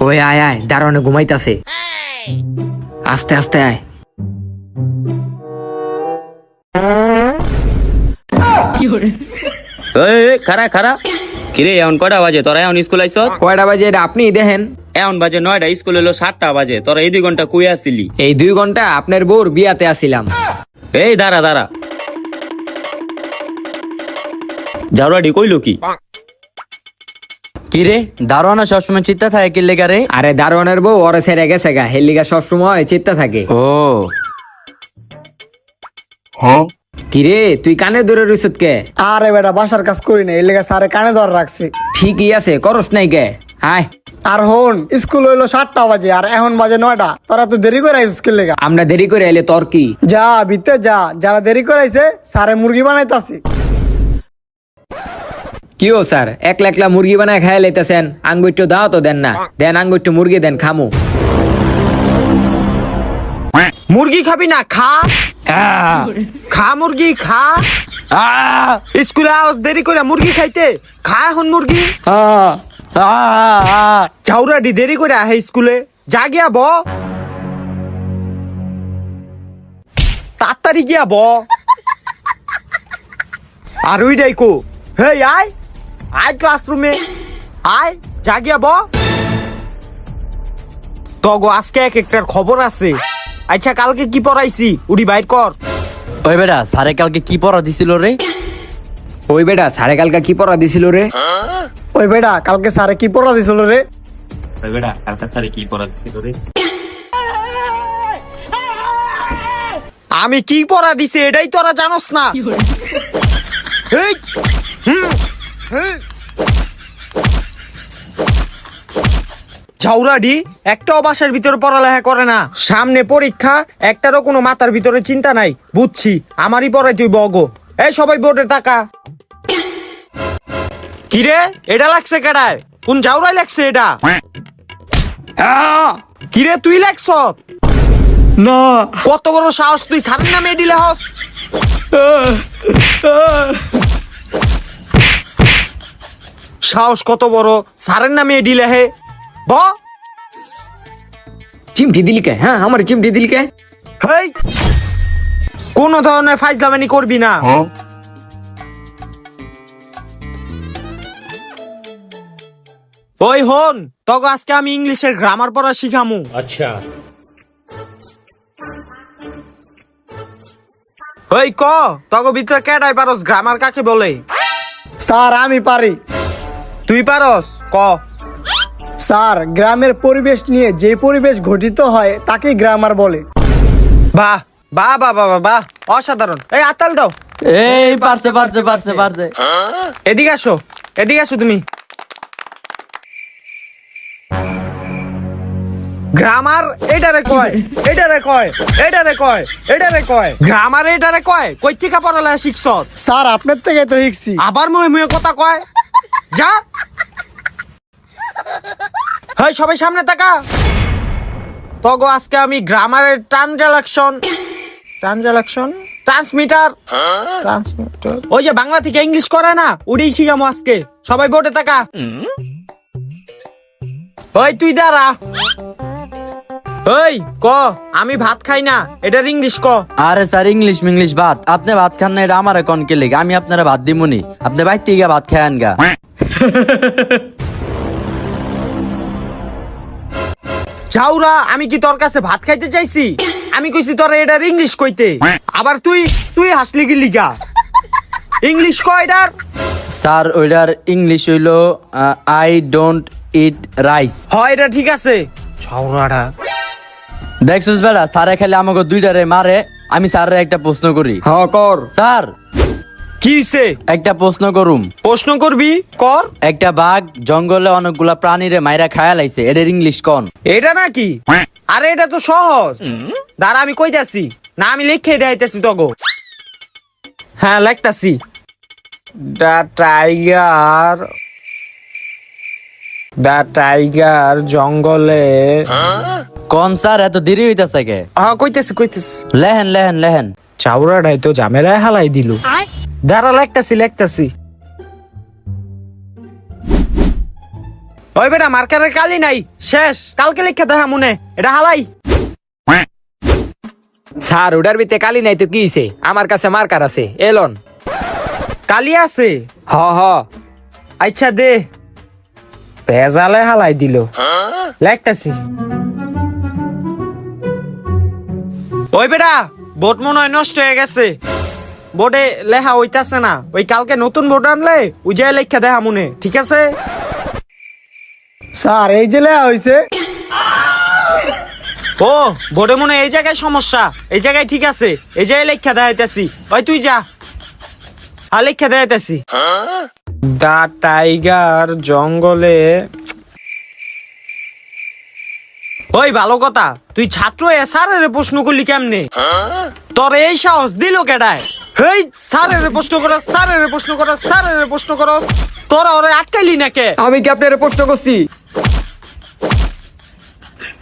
ওই আয় আয়, দারোয়ানে ঘুমাইতাছে। আস্তে আস্তে আয়। খারা খারা কিরে এখন কয়টা বাজে তোরা এখন স্কুল আইস? কয়টা বাজে এটা আপনি দেখেন। এখন বাজে 9টা, স্কুল হলো 7টা বাজে। তোরা এই 2 ঘন্টা কুই আসিলি? এই 2 ঘন্টা আপনার বউর বিয়াতে আসিলাম। এই দাঁড়া দাঁড়া, জাউরাডি কইলো কি? কিরে দারোয়ানা সবসময় চিন্তা থাকে কি লেগা রে? আরে দারোয়ানের বউ ওরে ছেড়ে গেছে গা, হেলিগা সবসময় চিত্তা থাকে। ও কিরে তুই কানে ধরে রইছত কে? আরে বেটা বাসার কাজ করি না, এর লেগে স্যারে কানে ধরে রাখছি। ঠিকই আছে, করস নাই কে? আয়। আর হন, স্কুল হইলো 7টা বাজে আর এখন বাজে 9টা। তোরা তো দেরি করে আইস স্কুল লেগা। আমরা দেরি করে এলে তোর কি? যা ভিতরে যা, যারা দেরি করে আইছে স্যারে মুরগি বানাইতাছি। কি ও স্যার, একলা একলা মুরগি বানায় খাই লাইতেছেন? আঙ্গুইটো দাও তো দেন না, দেন আঙ্গুইটো মুরগি দেন খামু। মুরগি খাবি না? খা খা মুরগি খা। স্কুলে আওয়াজ দেরি করে মুরগি খাইতে, খা এখন মুরগি। চাউরাডি দেরি করে আহে স্কুলে, যা গিয়া ব, তাড়াতাড়ি গিয়া ব। আর ওই ডাইকো, হেই আয় আয় ক্লাসরুমে আয়, যা গিয়া ব। তগো আজকে এক একটার খবর আছে। আচ্ছা কালকে কি পড়াইছি উড়ি বাইর কর। ওই বেটা স্যারে কালকে কি পড়া দিছিল রে? ওই বেটা সাড়ে কালকা কি পড়া দিছিল রে? ওই বেটা কালকে স্যারে কি পড়া দিছিল রে? আমি কি পড়া দিছি এটাই তোরা জানোস না? এই, ঝাউরাডি একটাও বাসার ভিতরে পড়ালেখা করে না, সামনে পরীক্ষা, একটারও কোনো মাথার ভিতরে চিন্তা নাই। বুঝছি, আমারই পড়াই তুই বগো। এই সবাই বোর্ডে তাকা। কিরে এটা লাগছে কেডায়? কোন ঝাউরাই লাগছে এটা? কিরে তুই লাগছ না? কত বড় সাহস তুই স্যারের নামে দিলে হস? সাহস কত বড়, স্যারের নামে দিলে হে? ব চিমটি দিলি কে? হ্যাঁ আমার চিমটি দিলি কে? হেই, কোন ধরনের ফাইজলামানি করবি না। ওই হন, তখন আজকে আমি ইংলিশের গ্রামার পড়া শিখামু। আচ্ছা ওই ক, তখন ভিতরে কেডাই পারস গ্রামার কাকে বলে? স্যার আমি পারি। তুই পারস ক। স্যার গ্রামের পরিবেশ নিয়ে যে পরিবেশ গঠিত হয় তাকে গ্রামার বলে। বাহ বাহ বাহ বাহ বাহ, অসাধারণ। এই আতাল দাও। এই পারছে পারছে পারছে পারছে। এদিকে আসো, এদিকে আসো তুমি। গ্রামার এটারে কয়, এটারে কয়, এটারে কয়, এটারে কয়। গ্রামার এটারে কয়, কই থেকে পড়ালেখা শিখছ? স্যার আপনার থেকে তো শিখছি। আবার মুহে মুহে কথা কয়, যা। হেই সবাই সামনে তাকা। তগো আজকে আমি গ্রামারের ট্রান্সমিটার ওই যে বাংলা থেকে ইংলিশ করে না, ওটাই শিখামো আজকে। সবাই বোর্ডে তাকা। ওই তুই দাঁড়া। ওই ক, আমি ভাত খাই না, এটার ইংলিশ ক। আরে স্যার ইংলিশ মিংলিশ ভাত, আপনি ভাত খান না এটা আমার কোন কে লেগে? আমি আপনারা ভাত দিমুনি, আপনি বাইতে গিয়ে ভাত খায়ান গা। চাউরা, আমি কি তোর কাছে ভাত খাইতে চাইছি? আমি কইছি তোর এটার ইংলিশ কইতে, আবার তুই তুই হাসলি গিলি গা। ইংলিশ কয় এটার? স্যার ওইটার ইংলিশ হইলো আই ডোন্ট ইট রাইস। হয় এটা ঠিক আছে। চাউরাটা দেখছিস বেটা, স্যারে খালি আমাকে দুইটারে মারে। আমি স্যারের একটা প্রশ্ন করি। হ কর। স্যার কি হইছে? একটা প্রশ্ন করুম। প্রশ্ন করবি কর। একটা বাঘ জঙ্গলে অনেকগুলা প্রাণীরে মাইরা খায়া লাইছে, এটার ইংলিশ কোন? এটা নাকি? আরে এটা তো সহজ। দাঁড়া আমি কইতাছি, না আমি লিখে দেখাইতেছি তোগো। হ্যাঁ লিখতাছি। দ্য টাইগার জঙ্গলে। কোন স্যার এত দেরি হইতাছে কে? হ্যাঁ কইতেছি। লেহেন লেহেন লেহেন। চাউরাটাই তো ঝামেলায় হালাই দিল। দাঁড়া লিখতাছি। ওই বেটা মার্কারের কালি নাই, শেষ, কালকে লিখে দেখা মনে, এটা হালাই। স্যার ওটার ভিতরে কালি নাই তো কি হইছে? আমার কাছে মার্কার আছে, এলন। কালি আছে? হ হ। আচ্ছা দে। ভেজালে হালাই দিল, লেখতাছি। ওই বেটা বোর্ড মনে হয় নষ্ট হয়ে গেছে, বোর্ডে লেখা হইতাছে না। ওই কালকে নতুন বোর্ড আনলে ওই যে লেখা দেখা মনে, ঠিক আছে? স্যার এই যে লেয়া হয়েছে। ও বোর্ডে মনে হয় এই জায়গায় সমস্যা, এই জায়গায় ঠিক আছে, এই জায়গায় লেখা দেখাইতাছি। ওই তুই যা, আর লেখা দেখাইতাছি। দা টাইগার জঙ্গলে। ওই ভালো কথা, তুই ছাত্র স্যারের প্রশ্ন করলি কেমনে? তোর এই সাহস দিল কেডায়? হেই স্যারের প্রশ্ন কর, স্যারের প্রশ্ন কর, স্যারের প্রশ্ন কর, তোরা ওরে আটকাইলি না কে? আমি কি আপনার প্রশ্ন করছি?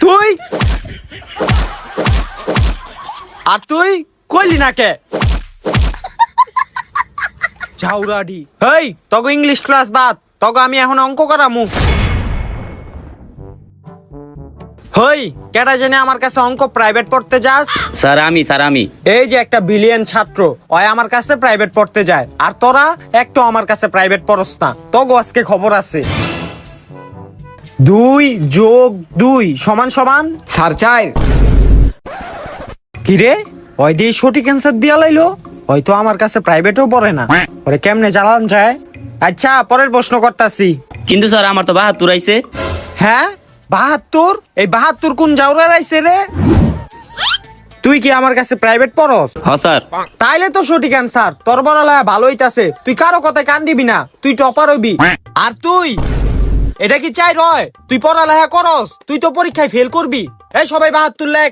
তুই আর তুই কইলি না কে? ঝাউরাডি। হেই তগো ইংলিশ ক্লাস বাদ, তগো আমি এখন অঙ্ক করামু। হই কেডা জেনে আমার কাছে অঙ্ক প্রাইভেট পড়তে যাস? স্যার আমি এই যে একটা বিলিয়ন ছাত্র, ওই আমার কাছে প্রাইভেট পড়তে যায়, আর তোরা একটু আমার কাছে প্রাইভেট পড়স না। তগো আজকে খবর আছে। 2 যোগ 2 সমান সমান স্যার 4। কিরে ওই দিয়ে সঠিক অ্যান্সার দিয়া লাইলো, হয়তো আমার কাছে প্রাইভেটও পড়ে না, ওরে কেমনে জ্বালান যায়? আচ্ছা পরের প্রশ্ন করতাছি। কিন্তু স্যার আমার তো 72 আইছে। হ্যাঁ 72? এই 72 কোন জাউরার আইছে রে? তুই কি আমার কাছে প্রাইভেট পড়স? হ স্যার। তাইলে তো সঠিক অ্যান্সার। তোর পড়ালেখা ভালো হইতাছে, তুই কারো কথায় কান দিবি না, তুই টপার হইবি। আর তুই এটা কি চাই রয়? তুই পড়ালেখা করস, তুই তো পরীক্ষায় ফেল করবি। এই সবাই 72 লেখ।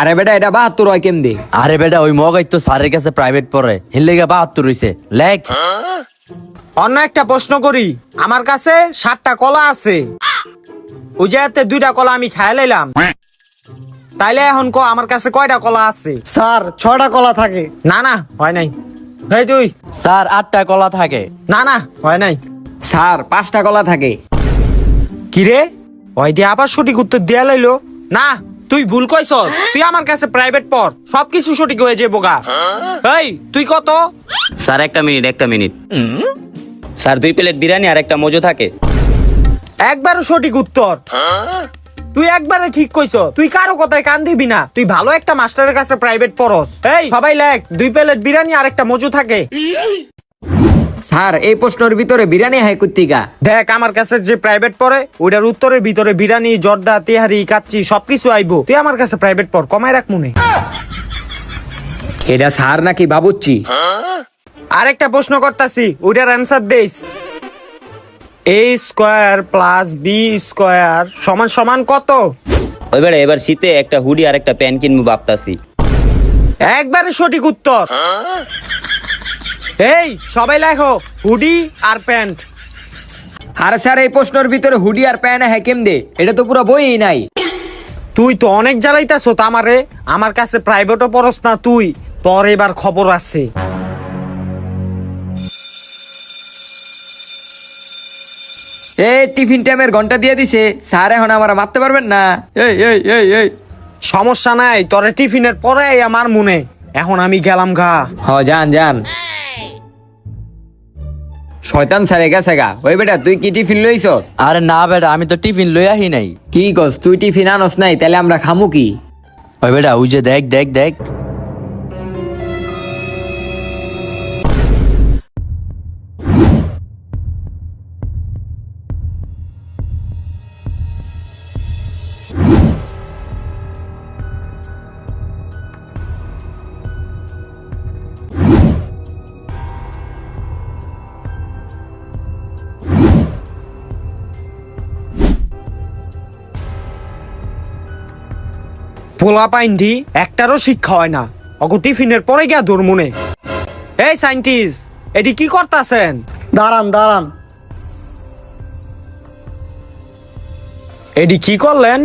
আরে বেটা এটা 72 হয় কেমনে? আরে বেটা ওই মগাই তো স্যারের কাছে প্রাইভেট পড়ে, হিল্লেগা 72 হইছে। লেখ। অন্য একটা প্রশ্ন করি। আমার কাছে 7টা কলা আছে, ওই জায়গাতে 2টা কলা আমি খাই লাইলাম, তাইলে এখন ক আমার কাছে কয়টা কলা আছে? স্যার 6টা কলা থাকে। না না হয় নাই। এই তুই? স্যার 8টা কলা থাকে। না না হয় নাই। স্যার 5টা কলা থাকে। কিরে ওই দিয়ে আবার সঠিক উত্তর দেয়া লাইলো না? তুই ভুল কইছ, তুই আমার কাছে প্রাইভেট পড়, সবকিছু সঠিক হয়ে যাবো গা। এই তুই কত? স্যার একটা মিনিট। স্যার 2 প্লেট বিরিয়ানি আর একটা মজু থাকে। একবারও সঠিক উত্তর। তুই একবারে ঠিক কইছ, তুই কারো কথায় কান দিবি না, তুই ভালো একটা মাস্টারের কাছে প্রাইভেট পড়স। এই সবাই লেখ, 2 প্লেট বিরিয়ানি আর একটা মজু থাকে। স্যার এই প্রশ্নের ভিতরে বিরিয়ানি হাই কুত্তিকা। দেখ আমার কাছে যে প্রাইভেট পড়ে ওইটার উত্তরের ভিতরে বিরিয়ানি, জর্দা, তেহারি, কাচ্চি সবকিছু আইবো। তুই আমার কাছে প্রাইভেট পড়, কমাই রাখ মনে। এটা স্যার নাকি বাবুচ্চি? আরেকটা প্রশ্ন করতাছি, ওইটার অ্যান্সার দেইস। a² + b² সমান সমান কত? ওই বেড়া এবার শীতে একটা হুডি আর একটা প্যান্ট কিনবো ভাবতাছি। একবারে সঠিক উত্তর। এই সবাই লেখো হুডি আর প্যান্ট। আরে স্যার এই প্রশ্নের ভিতরে হুডি আর প্যান্ট হ্যাঁ কেমনে? এটা তো পুরো বইই নাই। তুই তো অনেক জ্বালাইতাছ আমারে, আমার কাছে প্রাইভেটও পড়স না তুই, তোর এবার খবর আছে। এই টিফিন টাইমের ঘন্টা দিয়ে দিছে, স্যার এখন আমার মারতে পারবেন না। এই সমস্যা নাই, তোরে টিফিনের পরে আমার মনে। এখন আমি গেলাম গা। হ যান। শয়তান স্যারে গেছে গা। ওই বেটা তুই কি টিফিন লইছ? আরে না বেটা আমি তো টিফিন লই আহি নাই। কি কস তুই টিফিন আনস নাই? তাহলে আমরা খামু কি? ওই বেটা ওই যে দেখ। পোলা পাইন্ডি একটারও শিক্ষা হয় না, অগো টিফিনের পরে গিয়া দূর মনে। এই সাইন্টিস্ট এটি কি করতাছেন? দাঁড়ান। এটি কি করলেন?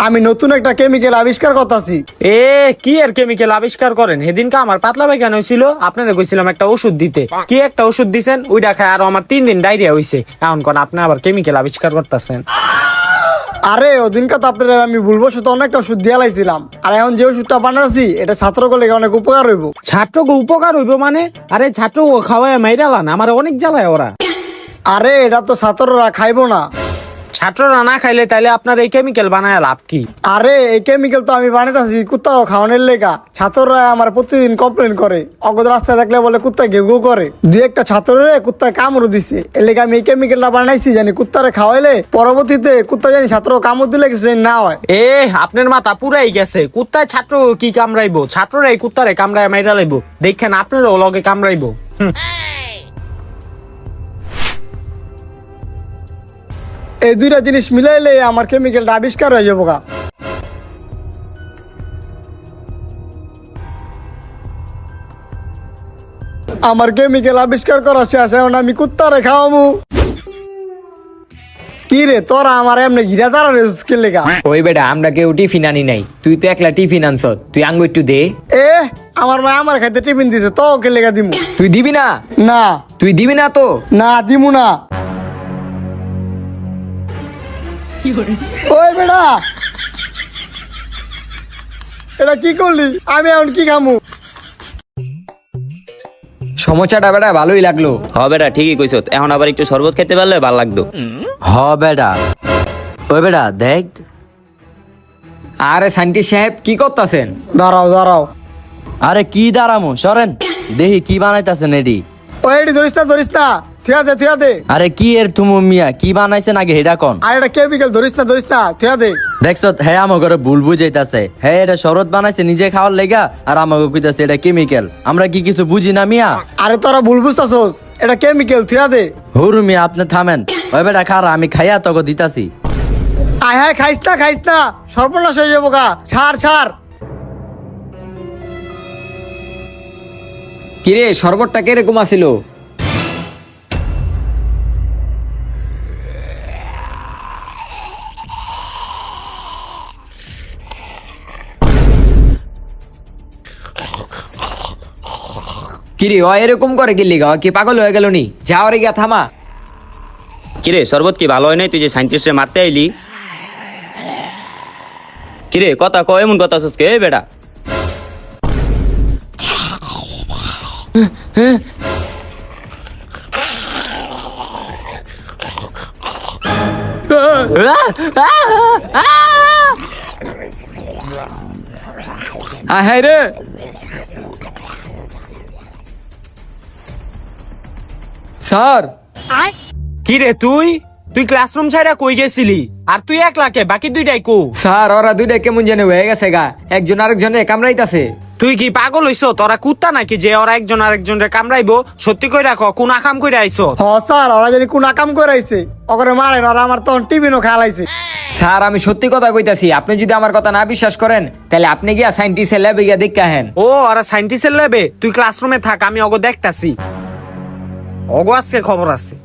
আমি নতুন একটা কেমিক্যাল আবিষ্কার করতেছি। এ কি এর কেমিক্যাল আবিষ্কার করেন? সেদিনকে আমার পাতলা পায়খানা হয়েছিল, আপনারা কইছিলাম একটা ওষুধ দিতে। কি একটা ওষুধ দিছেন? ওইটা খায় আরো আমার 3 দিন ডায়রিয়া হইছে। এখন কোন আপনি আবার কেমিক্যাল আবিষ্কার করতেছেন? আরে ওদিনকে তো আপনার আমি ভুলবশত অনেকটা ওষুধ দিয়ে লাইছিলাম, আর এখন যে ওষুধটা বানাচ্ছি এটা ছাত্রগুলো অনেক উপকার হইব। ছাত্রকে উপকার হইব মানে? আরে ছাত্র খাওয়ায় মাইরালান, আমার অনেক জ্বালায় ওরা। আরে এটা তো ছাত্ররা খাইবো না। ছাত্ররা না খাইলে তাইলে আপনার এই কেমিক্যাল বানায় লাভ কি? আরে এই কেমিক্যাল তো আমি বানাইতেছি কুত্তাও খাওয়ানোর লেগা। ছাত্ররা আমার প্রতিদিন কমপ্লেন করে, অগদ রাস্তায় দেখলে বলে কুত্তা ঘেউ ঘেউ করে। দুই একটা ছাত্ররে কুত্তায় কামড় দিছে, এর লেগে আমি এই কেমিক্যালটা বানাইছি জানি কুত্তারে খাওয়াইলে পরবর্তীতে কুত্তা জানি ছাত্র কামড় দিলে কিছু জানি না হয়। এ আপনার মাথা পুরাই গেছে। কুত্তায় ছাত্র কি কামড়াইবো? ছাত্ররা এই কুত্তারে কামড়ায় মাইরা লাইবো। দেখেন আপনারও লগে কামড়াইবো। এই দুইটা জিনিস মিলাইলে আমার কেমিক্যালটা আবিষ্কার হয়ে যাবো গা। আমার কেমিক্যাল আবিষ্কার করা শেষ, এখন আমি কুত্তারে খাওয়াবো। কি রে তোরা আমার এমনি ঘিরা দাঁড়া রে স্কিল লেগা? ওই বেটা আমরা কেউ টিফিন আনি নাই, তুই তো একলা টিফিন আনছ, তুই আঙ্গু একটু দে। এ আমার মা আমার খাইতে টিফিন দিছে, তো ওকে লেগা দিমু? তুই দিবি না? না তুই দিবি না তো? না দিমু না। ওই বেটা এটা কি করলি? আমি এখন কি খামু? সমস্যাটা বেটা ভালোই লাগলো। হ বেটা ঠিকই কইছ, এখন আবার একটু শরবত খেতে পারলে ভালো লাগতো। হ বেটা। ওই বেটা দেখ। আরে সান্টি সাহেব কি করতেছেন? দাঁড়াও দাঁড়াও। আরে কি দাঁড়ামো, সরেন দেখি কি বানাইতেছেন এডি। ওই এটি ধরিস না ধরিস না, থিয়া দে থিয়া দে। আরে কি এর তুমু মিয়া, কি বানাইছেন আগে হেডা কন। আর এটা কেমিক্যাল ধরিস না থিয়া দে। দেখছ হ্যাঁ আমার ঘরে ভুল বুঝাইতাছে। হ্যাঁ এটা শরৎ বানাইছে নিজে খাওয়ার লেগা, আর আমাকে কইতাছে এটা কেমিক্যাল। আমরা কি কিছু বুঝি না মিয়া? আরে তোরা ভুল বুঝতাছস, এটা কেমিক্যাল, থিয়া দে। হুরু মিয়া আপনি থামেন। ওই বেটা খারা আমি খাইয়া তোকে দিতাছি। আয় হায় খাইস না, সর্বনাশ হয়ে যাবো গা। ছাড়। কিরে শরবতটা কিরকম আছিল? কিরে ও এরকম করে কি লিগা? কি পাগল হয়ে গেল নি? যাও রে গিয়া থামা। কিরে শরবত কি ভালো হয় নাই? তুই যে সাইন্টিস্টে মারতে আইলি। কিরে কথা কয় এমন কথা আছিস কে বেটা? হ্যাঁ রে স্যার। কি রে তুই ক্লাসরুম ছাইরা কই গেছিলি? আর তুই একলাকে বাকি দুইটাই কো? স্যার ওরা দুইটা কেমন জানে হয়ে গেছে গা, একজন আরেকজনের কামড়াইতাছে। তুই কি পাগল হইছ? তোরা কুত্তা নাকি যে ওরা একজন আরেকজনরে কামড়াইবো? সত্যি কই রাখো, কোন আকাম কইরা আইছো? হ স্যার, ওরা জানি কোন আকাম করে আইছে, ওকে মারেন। ওরা আমার তখন টিফিনও খালাইছে। স্যার আমি সত্যি কথা কইতাছি, আপনি যদি আমার কথা না বিশ্বাস করেন তাহলে আপনি গিয়া সাইন্টিস্টের ল্যাবে গিয়া দেখে আহেন। ও ওরা সাইন্টিস্টের ল্যাবে? তুই ক্লাসরুমে থাক, আমি অগো দেখতাছি। অগো আজকে খবর আছে।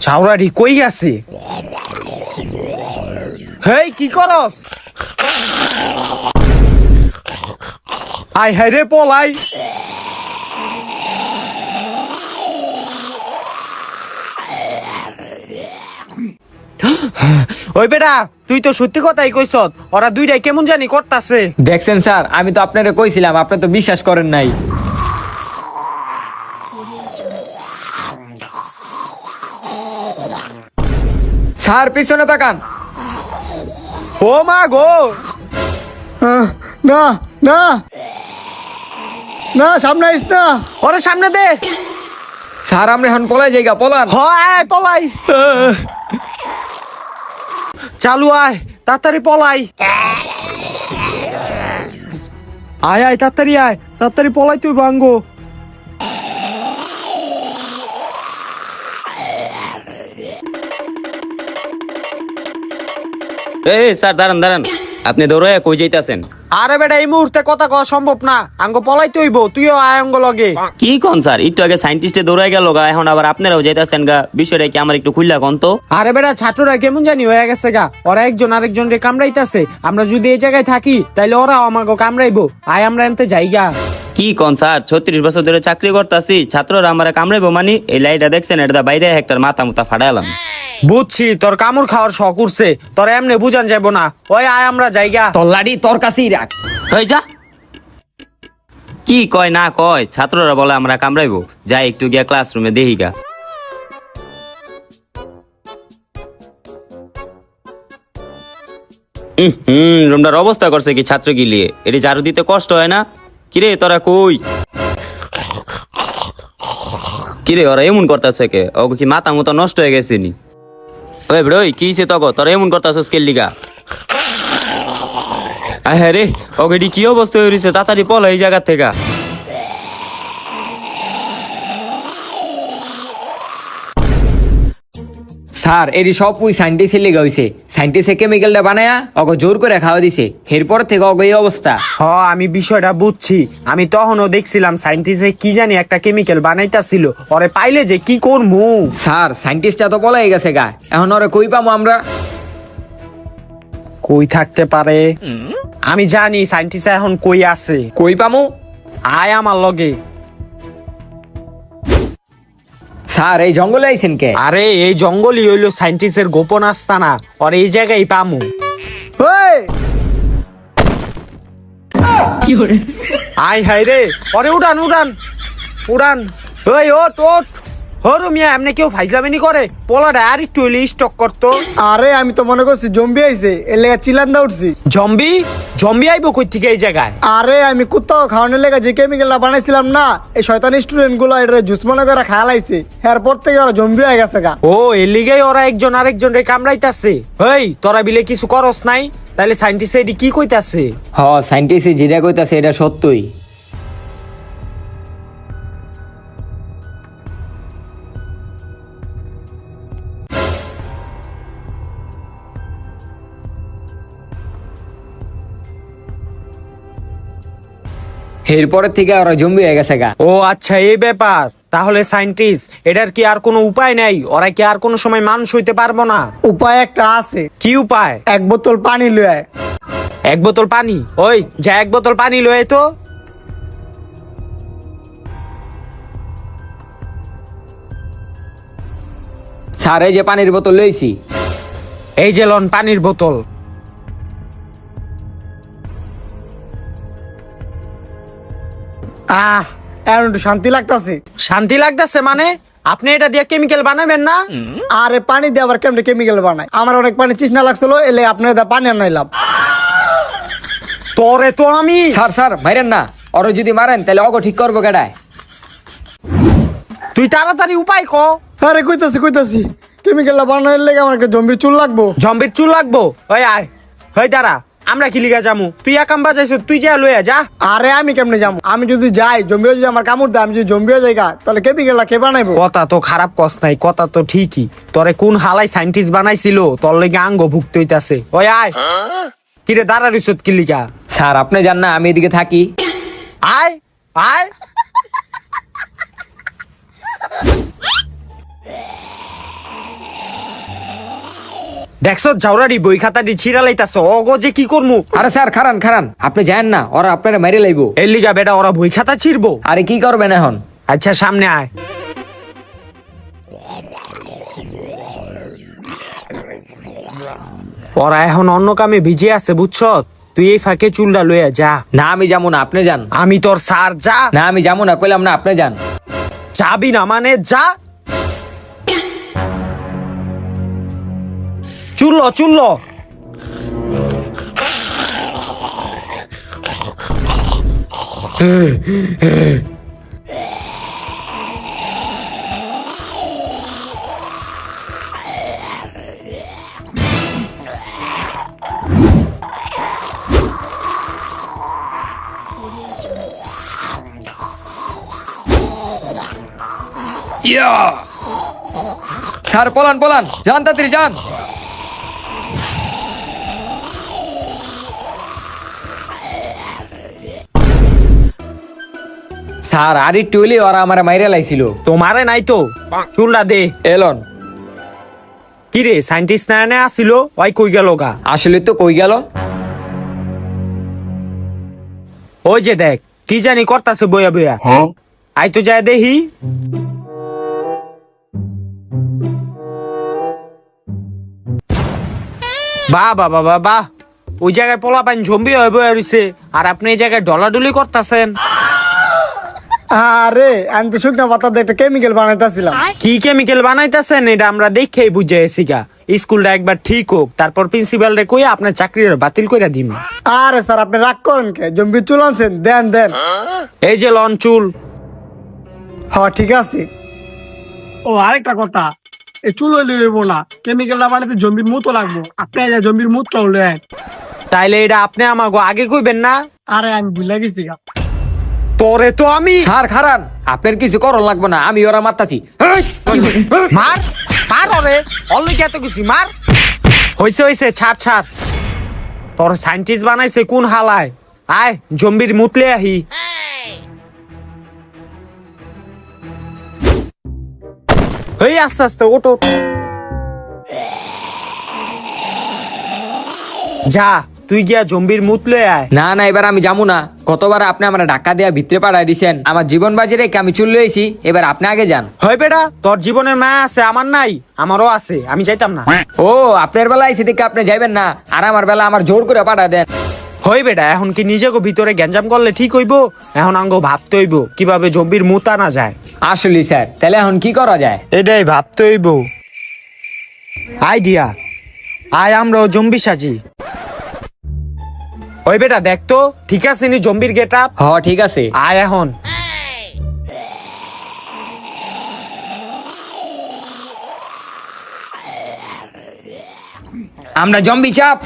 ছাউরাডি কই গেছে? হেই কি করস? আই হাই রে পলাই। ওই বেটা তুই তো সত্যি কথাই কইছ, ওরা দুইটাই কেমন জানি করতাছে। দেখছেন স্যার, আমি তো আপনারে কইছিলাম, আপনি তো বিশ্বাস করেন নাই। স্যার পিছনে তাকান। ও মা গো! না না না, সামনে আইস না। ওরে সামনে দে। স্যার আমরা এখন পলাই যাইগা, পলান। হয় পলাই। চালু আয়, তাড়াতাড়ি পলাই। আয় তাড়াতাড়ি পলাই, তুই ভাঙ্গো। এই স্যার দাঁড়ান, আপনি দৌড়ায় কই যাইতাছেন? আরে বেটা এই মুহূর্তে কথা কওয়া সম্ভব না, আঙ্গ পলাইতে হইব, তুইও আয় আঙ্গ লগে। কি কোন স্যার, একটু আগে সাইন্টিস্টে দৌড়াই গেল গা, এখন আবার আপনারাও যাইতাছেন গা, বিষয়টা কি আমার একটু খুললা কোন তো? আরে বেটা ছাত্ররা কেমন জানি হয়ে গেছে গা, ওরা একজন আরেকজনকে কামড়াইতাছে, আমরা যদি এই জায়গায় থাকি তাইলে ওরা আমাকে কামড়াইবো, আয় আমরা এনতে যাইগা। কি কোন স্যার, 36 বছর ধরে চাকরি করতেছি, ছাত্ররা আমার কামড়াইবো মানে? এই লাইটটা দেখছেন, এটা বাইরে একটা মাথা মুথা ফাটাইলাম। বুঝছি তোর কামড় খাওয়ার শখ উঠছে, তোর এমনি বুঝান যাবো না, ওই আয় আমরা যাইগা। তোর লাড়ি তোর কাছেই রাখ। হয়ে যা। কি কয় না কয়, ছাত্ররা বলে আমরা কামড়াইবো, যাই একটু গিয়া ক্লাসরুমে দেখিগা। রুমটার অবস্থা করছে কি ছাত্র গিলিয়ে, এটি ঝাড়ু দিতে কষ্ট হয় না? কিরে তোরা কই? কিরে ওরা এমন করতেছে কে? ও কি মাথা মতো নষ্ট হয়ে গেছে নি? ওই ব্রই কি হইছে তগো, তোরা এমন করতেছস কে লিগা? হ্যাঁ রে, ওকে কি অবস্থা হয়েছে, তাড়াতাড়ি পলা এই জায়গা থেকে। স্যার এটি সব ওই সাইন্টিস্টের লেগে হয়েছে। সাইন্টিস্টে কেমিক্যালটা বানায়া ওকে জোর করে খাওয়া দিছে, এরপর থেকে ওকে এই অবস্থা। হ আমি বিষয়টা বুঝছি, আমি তখনও দেখছিলাম সাইন্টিস্টে কি জানি একটা কেমিক্যাল বানাইতাছিল, ওরে পাইলে যে কি করবো। স্যার সাইন্টিস্টটা তো পলাই গেছে গা, এখন ওরে কই পামু আমরা? কই থাকতে পারে? আমি জানি সাইন্টিস্ট এখন কই আছে। কই পামু? আয় আমার লগে। স্যার এই জঙ্গলে আইছেন কে? আরে এই জঙ্গলই হইলো সাইন্টিস্টের গোপন আস্তানা, আর এই জায়গায় পামু। ওই আয় হাই রে, ওরে উড়ান উড়ান উড়ান। ওই ওট ওট, হরু মিয়া এমনি কেউ ফাইজলামিনি করে? পোলাটা আর একটু হইলে স্টক করতো। আরে আমি তো মনে করছি জম্বি আইছে, এর লেগে চিল্লান্দা উঠছি। জম্বি? জম্বি আইবো কই থেকে এই জায়গায়? আরে আমি কুত্তাও খাওয়ানোর লেগে যে কেমিক্যালটা বানাইছিলাম না, এই শয়তান স্টুডেন্ট গুলো এটা জুস মনে করে খাওয়ালাইছে, এরপর থেকে ওরা জম্বি হয়ে গেছে গা। ও এর লিগেই ওরা একজন আরেকজনরে কামড়াইতাছে। হেই তোরা বিলে কিছু করস নাই? তাইলে সাইন্টিস্ট এডি কি কইতাছে? হ সাইন্টিস্ট যেটা কইতাছে এটা সত্যই। এরপরের থেকে ওরা জম্বি হয়ে গেছে গা। ও আচ্ছা এই ব্যাপার, তাহলে সাইন্টিস্ট এটার কি আর কোনো উপায় নাই? ওরা কি আর কোনো সময় মানুষ হইতে পারবো না? উপায় একটা আছে। কি উপায়? এক বোতল পানি লয়। এক বোতল পানি? ওই যা এক বোতল পানি লয়ে তো। স্যার এই যে পানির বোতল লইছি। এই যে লন পানির বোতল। এখন একটু শান্তি লাগতাছে। শান্তি লাগতেছে মানে? আপনি এটা দিয়ে কেমিক্যাল বানাবেন না? আরে পানি দিয়ে আবার কেমনে কেমিক্যাল বানায়? আমার অনেক পানি তৃষ্ণা লাগছিল, এলে আপনার দা পানি আনাইলাম। তোরে তো আমি। স্যার স্যার মাইরেন না, ওরা যদি মারেন তাহলে অগো ঠিক করবো কেডায়? তুই তাড়াতাড়ি উপায় ক। আরে কইতাছি কেমিক্যালটা বানানোর লেগে আমার একটা জম্বির চুল লাগবো। জম্বির চুল লাগবো? ওই আয়, হই দাঁড়া, আমরা কি লিগা যামু? তুই একাম বাজাইছ, তুই যা লইয়া যা। আরে আমি কেমনে যাবো? আমি যদি যাই জম্বিও যদি আমার কামড় দেয়, আমি যদি জম্বিও যাইগা, তাহলে কেমিক্যালটা কে বানাইবো? কথা তো খারাপ কস নাই, কথা তো ঠিকই। তোরে কোন হালাই সাইন্টিস্ট বানাইছিল তোর লেগে আঙ্গ ভুক্ত হইতাছে। ওই আয়, কিরে দাঁড়া রিসত কি লিগা? স্যার আপনি জান না আমি এদিকে থাকি। আয় আয়। দেখছো ঝাউরাডি বই খাতাটি ছিড়া লাইতাছে, অগো যে কি করমু? আরে স্যার খারান খারান, আপনি জানেন না ওরা আপনারা মেরে লাইবো। এই লিগা বেটা ওরা বই খাতা ছিড়বো? আরে কি করবেন এখন? আচ্ছা সামনে আয়। ওরা এখন অন্য কামে ভিজে আছে বুঝছ, তুই এই ফাঁকে চুলটা লইয়া যা। না আমি যাবো না, আপনি যান। আমি তোর স্যার, যা। না আমি যাবো না, কইলাম না আপনি যান। যাবি না মানে যা। চুল্ল চুল্ল। স্যার পলান পলান, যান তাড়াতাড়ি যান। স্যার আর একটু হইলে ওরা আমার মাইরে লাইছিল। তোমারে নাই তো, চুলটা দে। এলন কি রে সাইন্টিস্ট না এনে আসিল, ওই কই গেল গা? আসলে তো কই গেল? ওই যে দেখ কি জানি করতাছে বইয়া বইয়া। আই তো যায় দেখি। বাহ বাহ বাহ বাহ বাহ, ওই জায়গায় পোলা পাইন জম্বি হয়ে বইয়া রইছে, আর আপনি এই জায়গায় ডলাডুলি করতেছেন। আরে আমি তো শুকনা পাতা দিয়ে একটা কেমিক্যাল বানাইতেছিলাম। কি কেমিক্যাল বানাইতেছেন এটা আমরা দেখেই বুঝে এসি গা। স্কুলটা একবার ঠিক হোক, তারপর প্রিন্সিপাল রে কইয়া আপনার চাকরির বাতিল কইরা দিম। আরে স্যার আপনি রাগ করেন কে? জম্বির চুল আনছেন, দেন দেন। এই যে লন চুল। হ্যাঁ ঠিক আছে। ও আরেকটা কথা, এই চুল হইলে হইব না, কেমিক্যালটা বানাইতে জম্বির মুতো লাগবো। আপনি জম্বির মুতটা হলে তাইলে এটা আপনি আমাকে আগে কইবেন না? আরে আমি ভুলে গেছি গা। পরে তো আমি স্যার খারান, আপনার কিছু করণ লাগবে না, আমি ওরা মারতাছি। মার মার ওরে, অলরেডি এত কিছু মার। হইছে হইছে, ছাড় ছাড়। তোর সাইন্টিস্ট বানাইছে কোন হালায়? আয় জম্বির মুতলে আহি। এই আস্তে আস্তে ওটো। যা তুই গিয়া জম্বির মুতলে আয়। না না, এবার আমি যাবো না। কতবার আপনি আমার ধাক্কা দেয়া ভিতরে পাঠাই দিছেন, আমার জীবন বাজি রেখে আমি চলে এসেছি, এবার আপনি আগে যান। হয় বেটা, তোর জীবনের মায়া আছে, আমার নাই। আমারও আছে, আমি যাইতাম না। ও আপনার বেলা এসে দেখে আপনি যাইবেন না, আর আমার বেলা আমার জোর করে পাঠা দেন। হয় বেটা, এখন কি নিজেকে ভিতরে গ্যাঞ্জাম করলে ঠিক হইব? এখন আঙ্গ ভাবতে হইব কিভাবে জম্বির মুতা না যায়। আসলে স্যার, তাহলে এখন কি করা যায়? এটাই ভাবতে হইব। আইডিয়া, আয় আমরাও জম্বি সাজি। ওই বেটা দেখ তো ঠিক আছে নি জম্বির গেট আপ? হ ঠিক আছে। আয় এখন। আমরা জম্বি চাপ।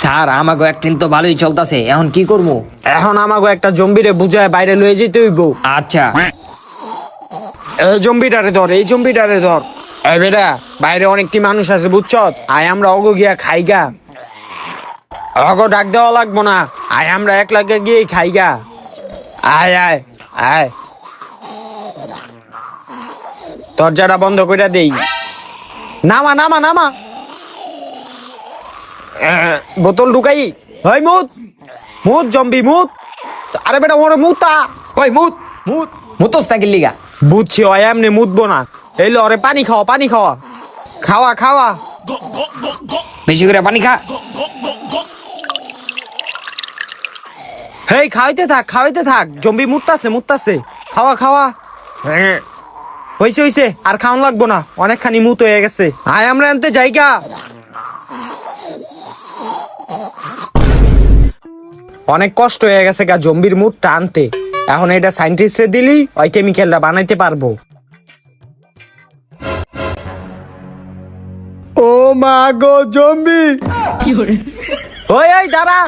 স্যার আমাকে একদিন তো ভালোই চলতেছে, এখন কি করবো? এখন আমাকে একটা জম্বিরে বুঝায় বাইরে লয়ে যেতে হইব। আচ্ছা এই জম্বিটারে ধর, এই জম্বিটারে ধর। এই বেটা বাইরে অনেকটি মানুষ আছে বুঝছ, আয় আমরা অগ গিয়া খাইগা। অগ ডাক দেওয়া লাগবো না, আয় আমরা এক লাখে গিয়ে খাইগা। আয় আয় আয়, দরজাটা বন্ধ করে দেই। নামা নামা নামা, বোতল ঢুকাই। হয় মুত মুত জম্বি মুত। আরে বেটা ওরে মুতা। ওই মুত মুত মুতস নাকি লিগা? বুঝছি ওই এমনি মুতবো না। এই লরে পানি খাওয়া, পানি খাওয়া, খাওয়া খাওয়া। বেশি করে পানি খা। হেই খাওয়াইতে থাক, খাওয়াইতে থাক, জম্বি মুততাছে মুততাছে। খাওয়া খাওয়া। হইছে হইছে, আর খাওয়ান লাগবো না, অনেকখানি মুত হয়ে গেছে। আয় আমরা আনতে যাইগা। অনেক কষ্ট হয়ে গেছে গা জম্বির মুতটা আনতে। এখন এটা সাইন্টিস্টে দিলি ওই কেমিক্যালটা বানাইতে পারবো। ও মা গো জম্বি! ওই ওই দাঁড়া।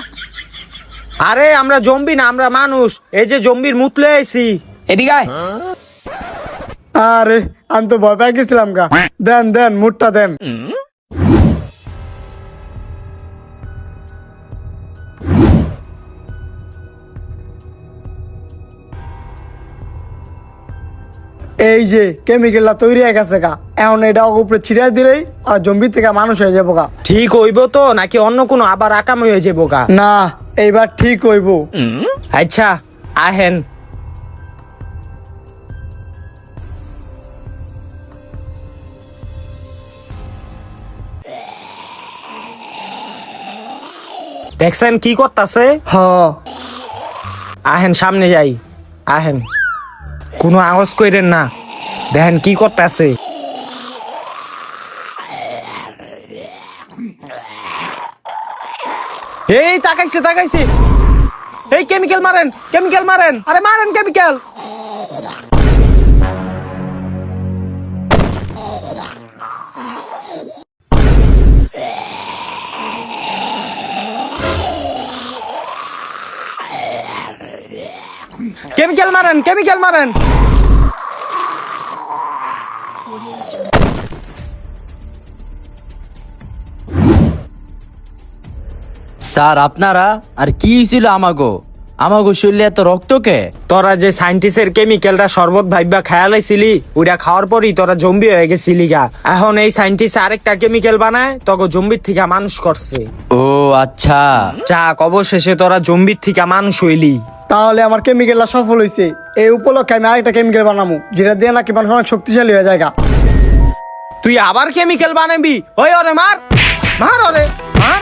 আরে আমরা জম্বি না, আমরা মানুষ। এই যে জম্বির মুতলে আইছি। এদিকে আয়। আরে আমি তো ভয় পেয়ে গেছিলাম গা। দেন দেন মুটটা দেন। এই যে কেমিক্যালটা তৈরি হয়ে গেছে গা, এখন এটা উপরে ছিড়ে দিলেই আর জম্বি থেকে মানুষ হয়ে যাবো গা। ঠিক হইব তো নাকি অন্য কোনো আবার আকাম হয়ে যাবো গা? না এইবার ঠিক হইব। আচ্ছা আহেন। দেখছেন কি করতাছে? হ আহেন সামনে যাই, আহেন। কোনো আওয়াজ কইরেন না, দেখেন কি করতেছে। এই তাকাইছে তাকাইছে। এই কেমিক্যাল মারেন, কেমিক্যাল মারেন, আরে মারেন কেমিক্যাল। কেমিক্যাল মারেন, কেমিক্যাল মারেন। স্যার আপনারা আর কি ছিল আমাগো? আমাকে শরীরে এত রক্ত কে? তোরা যে সাইন্টিস্টের কেমিক্যালটা শরবত ভাইবা খায়ালাইছিলি ওইটা খাওয়ার পরই তোরা জম্বি হয়ে গেছিলি গা। এখন এই সাইন্টিস্ট আরেকটা কেমিক্যাল বানায় তোকে জম্বির থেকে মানুষ করছে। ও আচ্ছা। যাক, অবশেষে তোরা জম্বির থেকে মানুষ হইলি। তাহলে আমার কেমিক্যালটা সফল হয়েছে। এই উপলক্ষে আমি আরেকটা কেমিক্যাল বানাবো, যেটা দিয়ে নাকি মানুষ অনেক শক্তিশালী হয়ে যায় গা। তুই আবার কেমিক্যাল বানাবি? ওই ওরে মার, মার ওরে মার।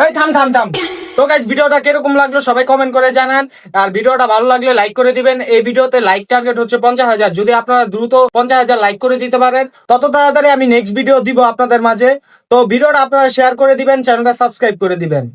এই থাম থাম থাম। তো গাইস, ভিডিওটা কিরকম লাগলো সবাই কমেন্ট করে জানান। আর ভিডিওটা ভালো লাগলে লাইক করে দিবেন। এই ভিডিওতে লাইক টার্গেট হচ্ছে 50,000। যদি আপনারা দ্রুত 50,000 লাইক করে দিতে পারেন তত তাড়াতাড়ি আমি নেক্সট ভিডিও দিব আপনাদের মাঝে। তো ভিডিওটা আপনারা শেয়ার করে দিবেন, চ্যানেলটা সাবস্ক্রাইব করে দিবেন।